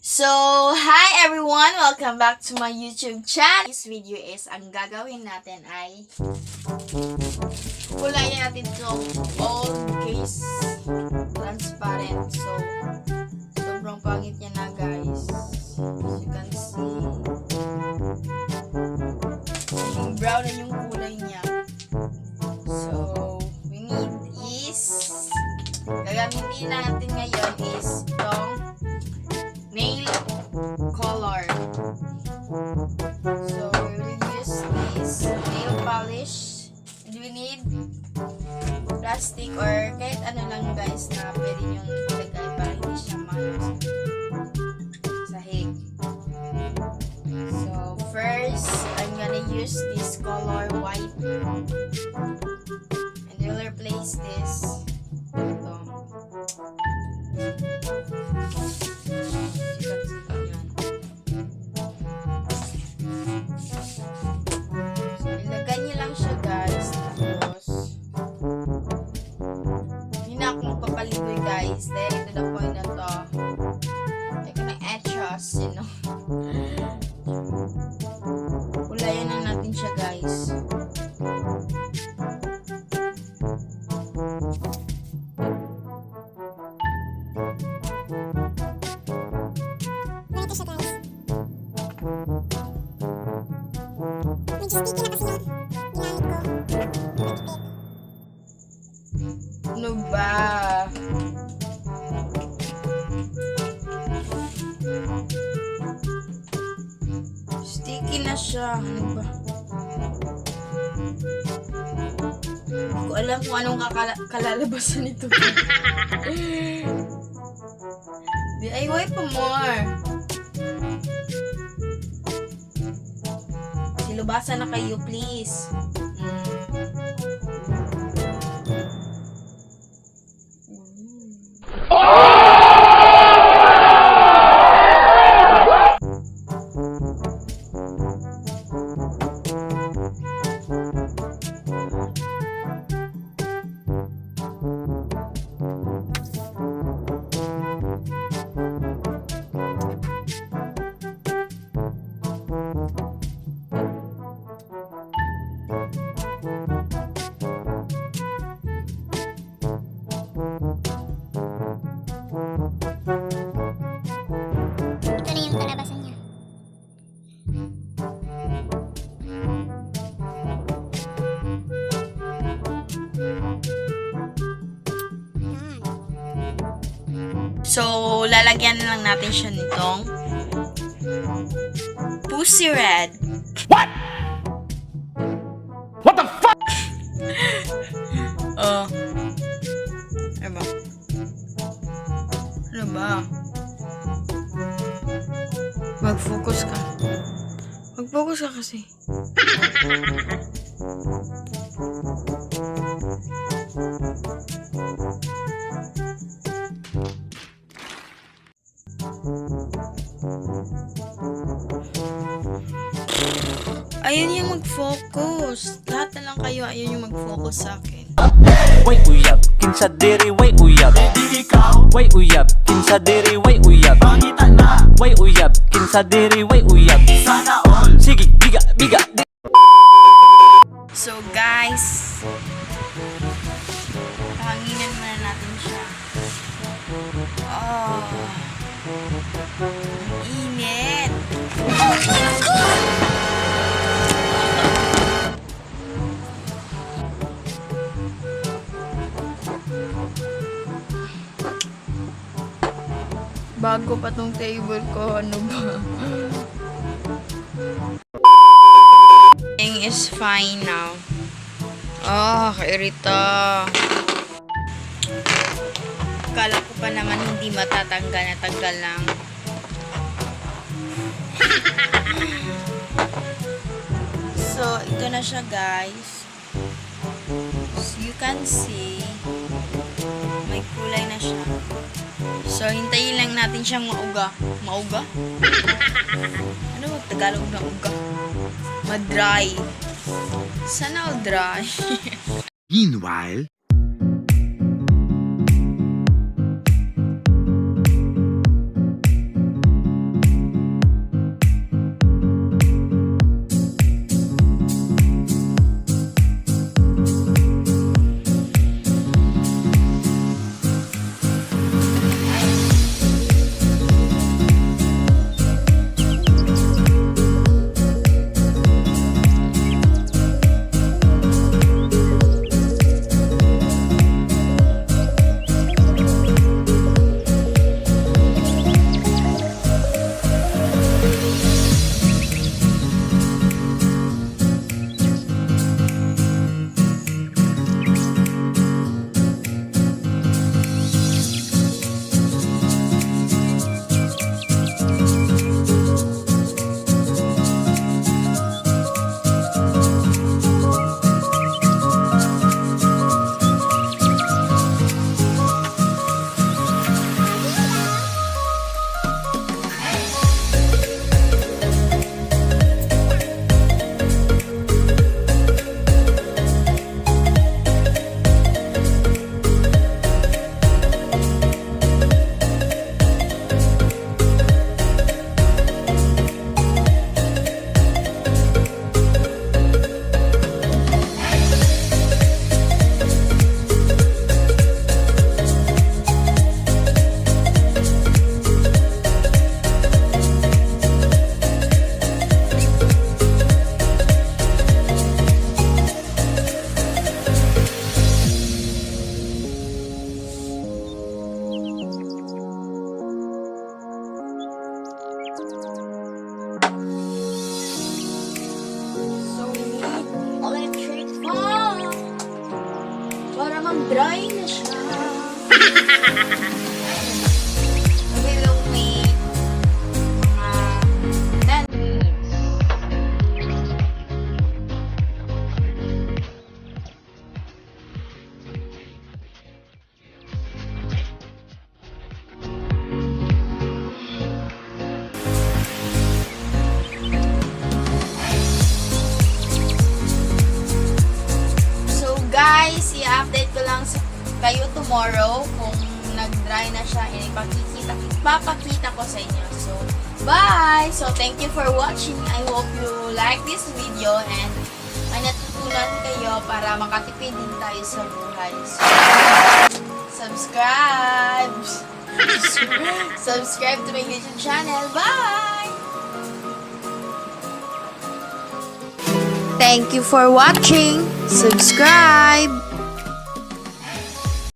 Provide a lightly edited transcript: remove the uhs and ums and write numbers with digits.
So, hi everyone! Welcome back to my YouTube channel. This video is, ang gagawin natin ay kulayan natin itong old case transparent. So, sobrang pangit niya na guys. As you can see, yung brown na yung kulay niya. So, we need is, gagamitin natin ngayon is itong nail color. So we will use this nail polish, and we need plastic or kahit ano lang guys na pwede nyong ilagay para hindi siya sahig. So first, I'm gonna use this color white, and we'll replace this. Ito. Ilagay niyo lang siya guys, tapos hindi na akong papaligoy guys, direct to the point na to. Hindi ko na etchos, kulayan na natin siya guys. Ano ba? Sticky na siya. Ano ba? Hindi ko alam kung anong kalalabasan nito. DIY pa more. Silubasa na kayo please. So, lalagyan na lang natin siya nitong Pussy Red. What? What the fuck? Oh. Ano ba? Ano ba? Mag-focus ka. Mag-focus ka kasi. Ayun yung mag-focus. Lahat na lang kayo, ayun yung mag-focus sa akin. Way uyab, kinsa diri way uyab. Di ikaw. Way uyab, kinsa diri way uyab. Pangitan na. Way uyab, kinsa diri way uyab. Sana all. Sige, biga, biga. So guys, hanginan muna natin siya. Oh, init. Bago pa tong table ko, ano ba? Everything is fine now. Oh, kairita. Akala ko pa naman hindi matatanggal, natanggal lang. So, ito na siya guys. So, you can see, may kulay na siya. So, hintayin lang natin siyang mauga. Mauga? Ano ba Tagalog na uga? Ma-dry. Sana all dry. Meanwhile, Dry na siya. We will wait mga 10 minutes. So guys, i-update ko lang kayo tomorrow kung nag-dry na siya. Ipapakita ko sa inyo. So, bye! So, thank you for watching. I hope you like this video and may natutunan kayo para makatipid din tayo sa buhay. So, subscribe! Subscribe to my YouTube channel. Bye! Thank you for watching. Subscribe!